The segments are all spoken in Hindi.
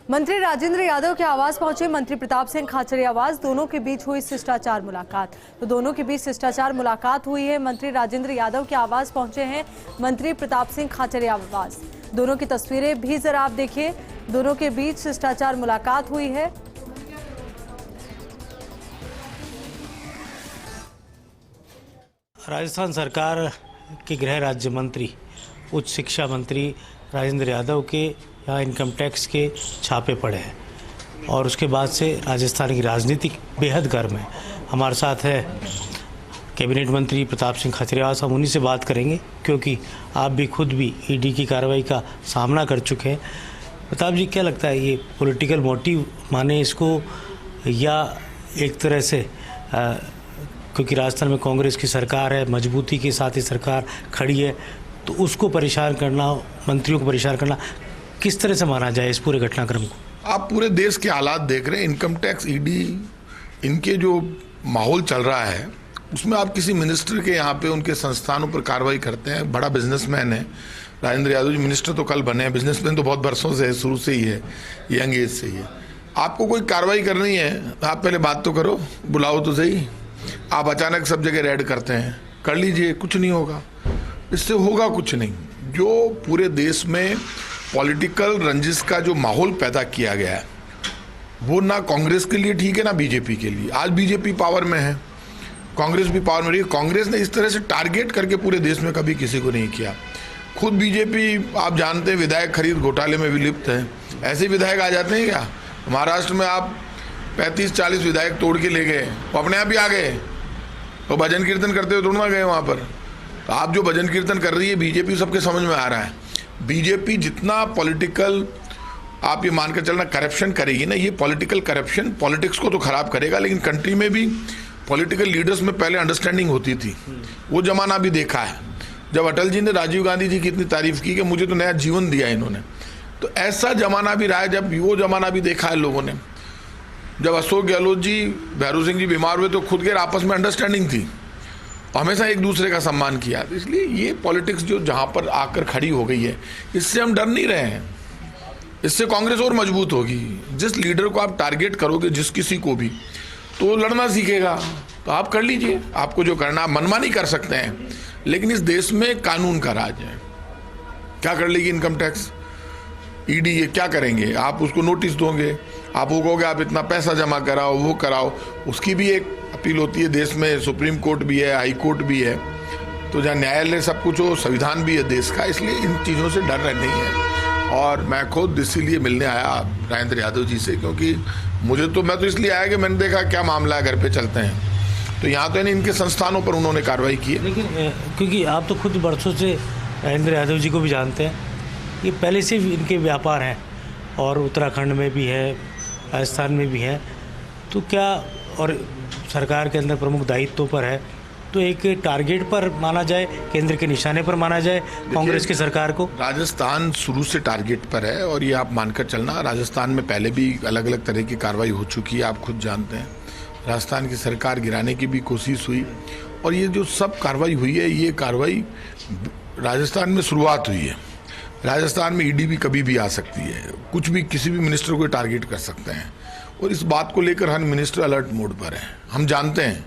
मंत्री राजेंद्र यादव के आवास पहुंचे मंत्री प्रताप सिंह खाचरियावास। दोनों के बीच हुई शिष्टाचार मुलाकात। तो दोनों के बीच शिष्टाचार मुलाकात हुई है। मंत्री राजेंद्र यादव के आवास पहुंचे हैं मंत्री प्रताप सिंह खाचरियावास। दोनों की तस्वीरें भी जरा आप देखिए। दोनों के बीच शिष्टाचार मुलाकात हुई है। राजस्थान सरकार के गृह राज्य मंत्री, उच्च शिक्षा मंत्री राजेंद्र यादव के यहाँ इनकम टैक्स के छापे पड़े हैं और उसके बाद से राजस्थान की राजनीति बेहद गर्म है। हमारे साथ है कैबिनेट मंत्री प्रताप सिंह खाचरियावास। हम उन्हीं से बात करेंगे क्योंकि आप भी खुद भी ईडी की कार्रवाई का सामना कर चुके हैं। प्रताप जी, क्या लगता है ये पॉलिटिकल मोटिव माने इसको, या एक तरह से क्योंकि राजस्थान में कांग्रेस की सरकार है, मजबूती के साथ ही सरकार खड़ी है, तो उसको परेशान करना, मंत्रियों को परेशान करना किस तरह से माना जाए इस पूरे घटनाक्रम को? आप पूरे देश के हालात देख रहे हैं। इनकम टैक्स, ईडी, इनके जो माहौल चल रहा है उसमें आप किसी मिनिस्टर के यहाँ पे उनके संस्थानों पर कार्रवाई करते हैं। बड़ा बिजनेसमैन है राजेंद्र यादव जी, मिनिस्टर तो कल बने हैं, बिजनेसमैन तो बहुत बरसों से है, शुरू से ही है, यंग एज से ही है। आपको कोई कार्रवाई करनी है, आप पहले बात तो करो, बुलाओ तो सही। आप अचानक सब जगह रेड करते हैं, कर लीजिए, कुछ नहीं होगा, इससे होगा कुछ नहीं। जो पूरे देश में पॉलिटिकल रंजिश का जो माहौल पैदा किया गया है वो ना कांग्रेस के लिए ठीक है ना बीजेपी के लिए। आज बीजेपी पावर में है, कांग्रेस भी पावर में रही है। कांग्रेस ने इस तरह से टारगेट करके पूरे देश में कभी किसी को नहीं किया। खुद बीजेपी, आप जानते हैं, विधायक खरीद घोटाले में विलिप्त है। ऐसे विधायक आ जाते हैं क्या? महाराष्ट्र में आप 35-40 विधायक तोड़ के ले गए, वो अपने आप ही आ गए। तो भजन कीर्तन करते हुए तोड़ना गए वहाँ पर। तो आप जो भजन कीर्तन कर रही है बीजेपी, सबके समझ में आ रहा है। बीजेपी जितना पॉलिटिकल, आप ये मानकर चलना, करप्शन करेगी ना, ये पॉलिटिकल करप्शन पॉलिटिक्स को तो खराब करेगा, लेकिन कंट्री में भी पॉलिटिकल लीडर्स में पहले अंडरस्टैंडिंग होती थी। वो जमाना भी देखा है। जब अटल जी ने राजीव गांधी जी की इतनी तारीफ की कि मुझे तो नया जीवन दिया इन्होंने, तो ऐसा जमाना भी रहा है। जब वो जमाना भी देखा है लोगों ने। जब अशोक गहलोत जी, भैरू सिंह जी बीमार हुए तो खुद के आपस में अंडरस्टैंडिंग थी, हमेशा एक दूसरे का सम्मान किया। इसलिए ये पॉलिटिक्स जो जहाँ पर आकर खड़ी हो गई है, इससे हम डर नहीं रहे हैं। इससे कांग्रेस और मजबूत होगी। जिस लीडर को आप टारगेट करोगे, जिस किसी को भी, तो लड़ना सीखेगा। तो आप कर लीजिए, आपको जो करना, मनमानी कर सकते हैं, लेकिन इस देश में कानून का राज है। क्या कर लेगी इनकम टैक्स, ईडी, ये क्या करेंगे? आप उसको नोटिस दोगे, आप वो कहोगे आप इतना पैसा जमा कराओ, वो कराओ, उसकी भी एक अपील होती है। देश में सुप्रीम कोर्ट भी है, हाई कोर्ट भी है, तो जहाँ न्यायालय सब कुछ हो, संविधान भी है देश का। इसलिए इन चीज़ों से डर नहीं है। और मैं खुद इसीलिए मिलने आया राजेंद्र यादव जी से, क्योंकि मैं तो इसलिए आया कि मैंने देखा क्या मामला है, घर पे चलते हैं। तो यहाँ तो इनके संस्थानों पर उन्होंने कार्रवाई की है। लेकिन क्योंकि आप तो खुद बरसों से राजेंद्र यादव जी को भी जानते हैं, ये पहले से इनके व्यापार हैं और उत्तराखंड में भी है, राजस्थान में भी है, तो क्या, और सरकार के अंदर प्रमुख दायित्वों पर है, तो एक टारगेट पर माना जाए, केंद्र के निशाने पर माना जाए कांग्रेस की सरकार को? राजस्थान शुरू से टारगेट पर है और ये आप मानकर चलना, राजस्थान में पहले भी अलग अलग तरह की कार्रवाई हो चुकी है, आप खुद जानते हैं। राजस्थान की सरकार गिराने की भी कोशिश हुई और ये जो सब कार्रवाई हुई है, ये कार्रवाई राजस्थान में शुरुआत हुई है। राजस्थान में ईडी भी कभी भी आ सकती है, कुछ भी, किसी भी मिनिस्टर को टारगेट कर सकते हैं। और इस बात को लेकर हर मिनिस्टर अलर्ट मोड पर है। हम जानते हैं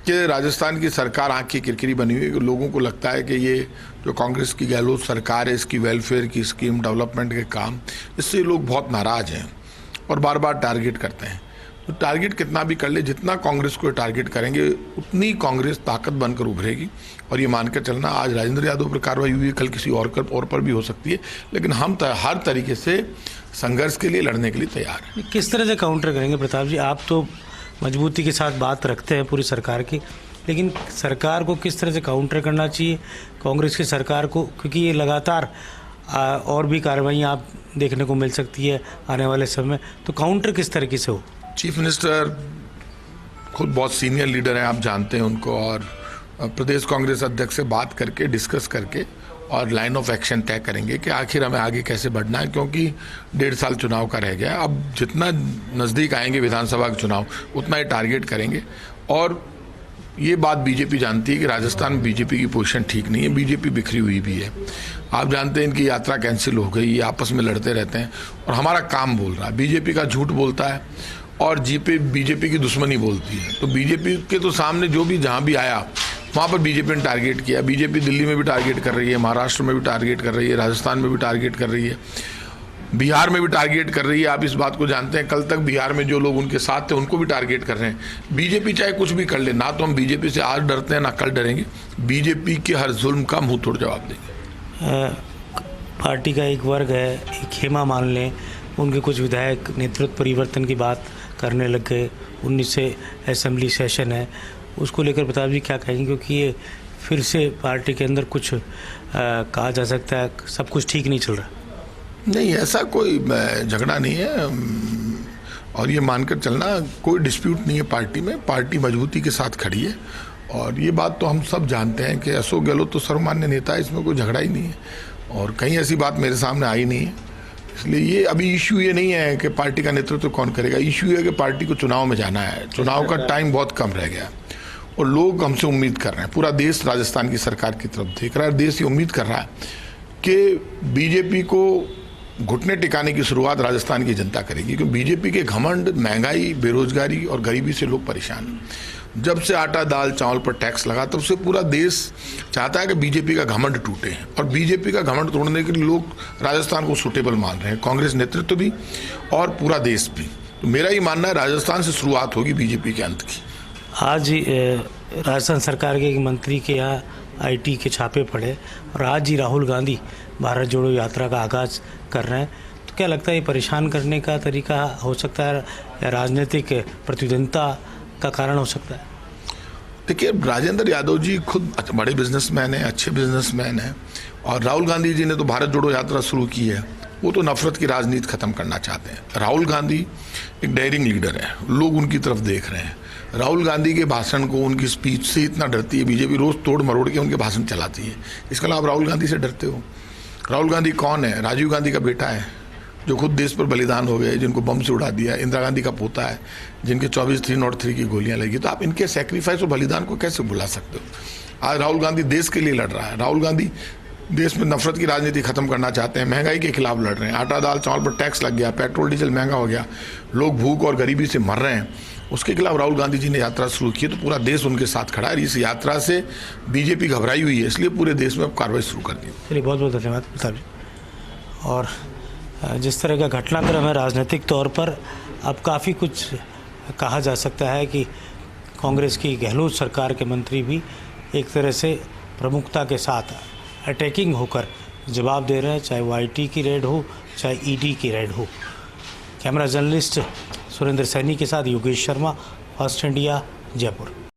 कि राजस्थान की सरकार आँख की किरकिरी बनी हुई है। लोगों को लगता है कि ये जो कांग्रेस की गहलोत सरकार है, इसकी वेलफेयर की स्कीम, डेवलपमेंट के काम, इससे लोग बहुत नाराज हैं और बार बार टारगेट करते हैं। तो टारगेट कितना भी कर ले, जितना कांग्रेस को टारगेट करेंगे उतनी कांग्रेस ताकत बनकर उभरेगी। और ये मानकर चलना, आज राजेंद्र यादव पर कार्रवाई हुई है, कल किसी और पर भी हो सकती है, लेकिन हम हर तरीके से संघर्ष के लिए, लड़ने के लिए तैयार हैं। किस तरह से काउंटर करेंगे प्रताप जी? आप तो मजबूती के साथ बात रखते हैं पूरी सरकार की, लेकिन सरकार को किस तरह से काउंटर करना चाहिए, कांग्रेस की सरकार को? क्योंकि ये लगातार और भी कार्रवाइयाँ आप देखने को मिल सकती है आने वाले समय, तो काउंटर किस तरीके से हो? चीफ मिनिस्टर खुद बहुत सीनियर लीडर हैं, आप जानते हैं उनको, और प्रदेश कांग्रेस अध्यक्ष से बात करके, डिस्कस करके और लाइन ऑफ एक्शन तय करेंगे कि आखिर हमें आगे कैसे बढ़ना है। क्योंकि 1.5 साल चुनाव का रह गया, अब जितना नज़दीक आएंगे विधानसभा के चुनाव, उतना ही टारगेट करेंगे। और ये बात बीजेपी जानती है कि राजस्थान में बीजेपी की पोजीशन ठीक नहीं है, बीजेपी बिखरी हुई भी है। आप जानते हैं इनकी यात्रा कैंसिल हो गई, ये आपस में लड़ते रहते हैं और हमारा काम बोल रहा है। बीजेपी का झूठ बोलता है और बीजेपी की दुश्मनी बोलती है। तो बीजेपी के तो सामने जो भी जहाँ भी आया वहाँ पर बीजेपी ने टारगेट किया। बीजेपी दिल्ली में भी टारगेट कर रही है, महाराष्ट्र में भी टारगेट कर रही है, राजस्थान में भी टारगेट कर रही है, बिहार में भी टारगेट कर रही है। आप इस बात को जानते हैं, कल तक बिहार में जो लोग उनके साथ थे उनको भी टारगेट कर रहे हैं। बीजेपी चाहे कुछ भी कर ले, ना तो हम बीजेपी से आज डरते हैं ना कल डरेंगे। बीजेपी के हर जुल्म का मुंह तोड़ जवाब देंगे। पार्टी का एक वर्ग है, एक हेमा मान लें, उनके कुछ विधायक नेतृत्व परिवर्तन की बात करने लग गए। 19 से असेंबली सेशन है, उसको लेकर प्रताप जी क्या कहेंगे? क्योंकि ये फिर से पार्टी के अंदर कुछ कहा जा सकता है सब कुछ ठीक नहीं चल रहा। नहीं, ऐसा कोई झगड़ा नहीं है और ये मानकर चलना कोई डिस्प्यूट नहीं है पार्टी में। पार्टी मजबूती के साथ खड़ी है और ये बात तो हम सब जानते हैं कि अशोक गहलोत तो सर्वमान्य नेता है, इसमें कोई झगड़ा ही नहीं है और कहीं ऐसी बात मेरे सामने आई नहीं है। इसलिए ये अभी इश्यू ये नहीं है कि पार्टी का नेतृत्व कौन करेगा, इश्यू है कि पार्टी को चुनाव में जाना है। चुनाव का टाइम बहुत कम रह गया और लोग हमसे उम्मीद कर रहे हैं, पूरा देश राजस्थान की सरकार की तरफ देख रहा है। देश ये उम्मीद कर रहा है कि बीजेपी को घुटने टिकाने की शुरुआत राजस्थान की जनता करेगी, क्योंकि बीजेपी के घमंड, महंगाई, बेरोजगारी और गरीबी से लोग परेशान हैं। जब से आटा दाल चावल पर टैक्स लगा तब से पूरा देश चाहता है कि बीजेपी का घमंड टूटे और बीजेपी का घमंड तोड़ने के लिए लोग राजस्थान को सूटेबल मान रहे हैं, कांग्रेस नेतृत्व भी और पूरा देश भी। तो मेरा ही मानना है राजस्थान से शुरुआत होगी बीजेपी के अंत की। आज राजस्थान सरकार के एक मंत्री के यहाँ आईटी के छापे पड़े और आज ही राहुल गांधी भारत जोड़ो यात्रा का आगाज़ कर रहे हैं। तो क्या लगता है ये परेशान करने का तरीका हो सकता है या राजनीतिक प्रतिद्वंदिता का कारण हो सकता है? देखिए, राजेंद्र यादव जी खुद बड़े बिजनेसमैन हैं, अच्छे बिजनेसमैन हैं और राहुल गांधी जी ने तो भारत जोड़ो यात्रा शुरू की है। वो तो नफरत की राजनीति खत्म करना चाहते हैं। राहुल गांधी एक डेयरिंग लीडर है, लोग उनकी तरफ देख रहे हैं। राहुल गांधी के भाषण को, उनकी स्पीच से इतना डरती है बीजेपी, रोज तोड़ मरोड़ के उनके भाषण चलाती है। इसके अलावा आप राहुल गांधी से डरते हो? राहुल गांधी कौन है? राजीव गांधी का बेटा है जो खुद देश पर बलिदान हो गए, जिनको बम से उड़ा दिया। इंदिरा गांधी का पोता है जिनके 24/303 की गोलियां लगी। तो आप इनके सेक्रीफाइस और बलिदान को कैसे भुला सकते हो? आज राहुल गांधी देश के लिए लड़ रहा है। राहुल गांधी देश में नफरत की राजनीति खत्म करना चाहते हैं, महंगाई के खिलाफ लड़ रहे हैं। आटा दाल चावल पर टैक्स लग गया, पेट्रोल डीजल महंगा हो गया, लोग भूख और गरीबी से मर रहे हैं। उसके खिलाफ राहुल गांधी जी ने यात्रा शुरू की, तो पूरा देश उनके साथ खड़ा है। इस यात्रा से बीजेपी घबराई हुई है, इसलिए पूरे देश में अब कार्रवाई शुरू कर दी। चलिए, बहुत बहुत धन्यवाद प्रताप जी। और जिस तरह का घटनाक्रम है राजनीतिक तौर पर, अब काफ़ी कुछ कहा जा सकता है कि कांग्रेस की गहलोत सरकार के मंत्री भी एक तरह से प्रमुखता के साथ अटैकिंग होकर जवाब दे रहे हैं, चाहे वो आईटी की रेड हो चाहे ईडी की रेड हो। कैमरा जर्नलिस्ट सुरेंद्र सैनी के साथ योगेश शर्मा, फर्स्ट इंडिया, जयपुर।